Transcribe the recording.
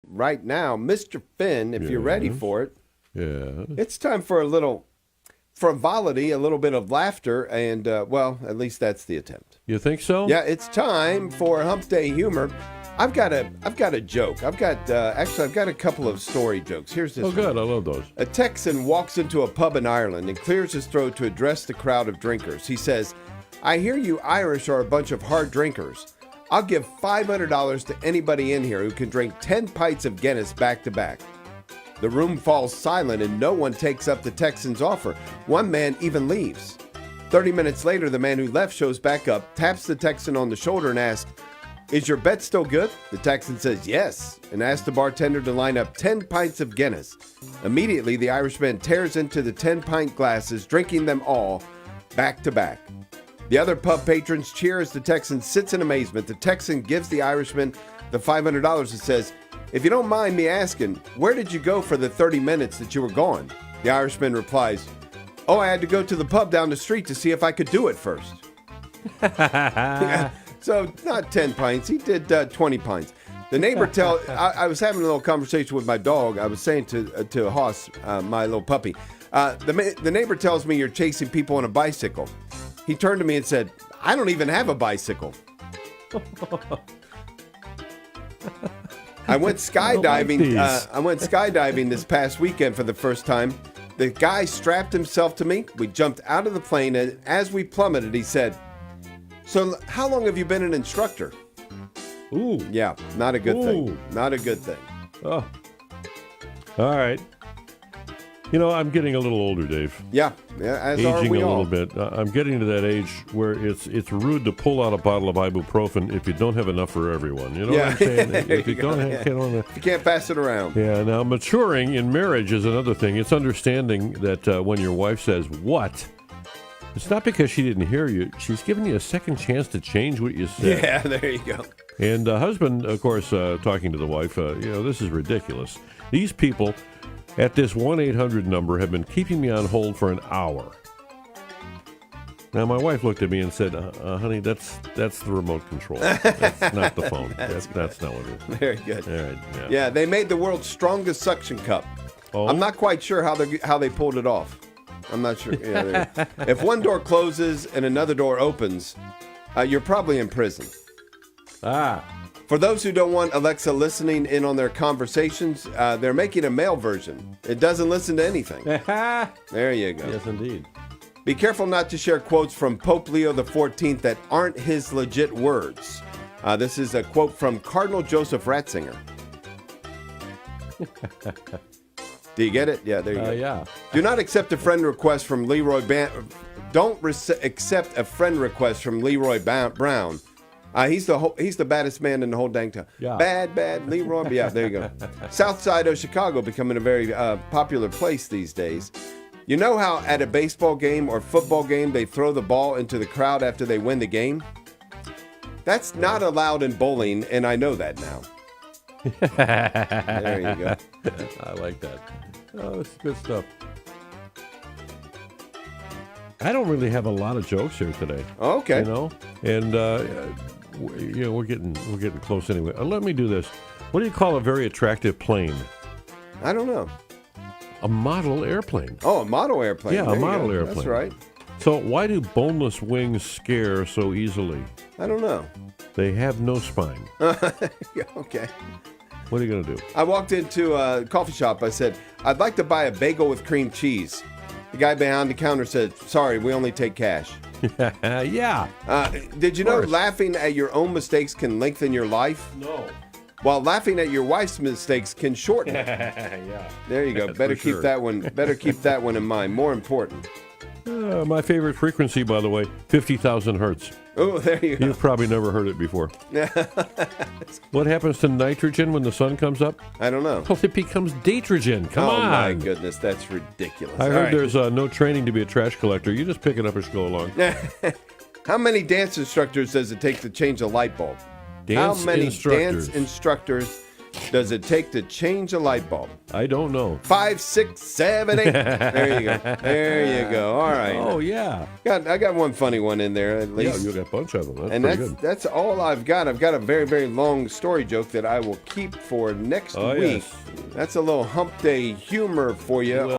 right now. Mr. Finn, if you're ready for it. Yeah. It's time for a little frivolity, a little bit of laughter, and, well, at least that's the attempt. You think so? Yeah, it's time for Hump Day Humor. I've got a joke. I've got a couple of story jokes. Here's this. Oh, good. I love those. A Texan walks into a pub in Ireland and clears his throat to address the crowd of drinkers. He says, "I hear you Irish are a bunch of hard drinkers. I'll give $500 to anybody in here who can drink 10 pints of Guinness back to back." The room falls silent and no one takes up the Texan's offer. One man even leaves. 30 minutes later, the man who left shows back up, taps the Texan on the shoulder and asks, "Is your bet still good?" The Texan says yes, and asks the bartender to line up 10 pints of Guinness. Immediately, the Irishman tears into the 10-pint glasses, drinking them all back to back. The other pub patrons cheer as the Texan sits in amazement. The Texan gives the Irishman the $500 and says, "If you don't mind me asking, where did you go for the 30 minutes that you were gone?" The Irishman replies, "Oh, I had to go to the pub down the street to see if I could do it first." So not 10 pints. He did 20 pints. The neighbor I was having a little conversation with my dog. I was saying to Hoss, my little puppy, the neighbor tells me you're chasing people on a bicycle. He turned to me and said, "I don't even have a bicycle." I went skydiving. I went skydiving this past weekend for the first time. The guy strapped himself to me. We jumped out of the plane, and as we plummeted, he said, "So how long have you been an instructor?" Ooh. Yeah, not a good thing. Not a good thing. Oh. All right. You know, I'm getting a little older, Dave. Yeah, as are Aging we a all. little bit. I'm getting to that age where it's rude to pull out a bottle of ibuprofen if you don't have enough for everyone. You know what I'm saying? If you you can't pass it around. Yeah, now maturing in marriage is another thing. It's understanding that when your wife says, "What?" It's not because she didn't hear you. She's giving you a second chance to change what you said. Yeah, there you go. And husband, of course, talking to the wife, this is ridiculous. These people at this 1-800 number have been keeping me on hold for an hour. Now, my wife looked at me and said, honey, that's the remote control. That's not the phone. That's not what it is. Very good. All right, yeah, they made the world's strongest suction cup. Oh? I'm not quite sure how they pulled it off. I'm not sure. Yeah, if one door closes and another door opens, you're probably in prison. For those who don't want Alexa listening in on their conversations, they're making a male version. It doesn't listen to anything. There you go. Yes, indeed. Be careful not to share quotes from Pope Leo XIV that aren't his legit words. This is a quote from Cardinal Joseph Ratzinger. Do you get it? Yeah, there you go. Yeah. Do not accept a friend request from Leroy Don't accept a friend request from Leroy Brown. He's the baddest man in the whole dang town. Yeah. Bad Leroy. Yeah, there you go. South side of Chicago becoming a very popular place these days. You know how at a baseball game or football game they throw the ball into the crowd after they win the game? That's not allowed in bowling, and I know that now. There you go. I like that. Oh, it's good stuff. I don't really have a lot of jokes here today. Okay. You know, and we're getting close anyway. Let me do this. What do you call a very attractive plane? I don't know. A model airplane. Oh, a model airplane. Yeah, there a model airplane. That's right. So why do boneless wings scare so easily? I don't know. They have no spine. Okay. What are you going to do? I walked into a coffee shop. I said, "I'd like to buy a bagel with cream cheese." The guy behind the counter said, "Sorry, we only take cash." Yeah. Did you know laughing at your own mistakes can lengthen your life? No. While laughing at your wife's mistakes can shorten it. Yeah. There you go. Better keep that one. Better keep that one in mind. More important. My favorite frequency, by the way, 50,000 hertz. Oh, there you go. You've probably never heard it before. What happens to nitrogen when the sun comes up? I don't know. Well, it becomes datrogen. Come on. Oh, my goodness. That's ridiculous. I heard there's no training to be a trash collector. You just pick it up as you go along. How many dance instructors does it take to change a light bulb? How many dance instructors does it take to change a light bulb? I don't know. 5, 6, 7, 8. There you go. There you go. All right. Oh, yeah. I got one funny one in there at least. Yeah, you got a bunch of them. That's and pretty good. that's all I've got. I've got a very, very long story joke that I will keep for next week. Yes. That's a little hump day humor for you.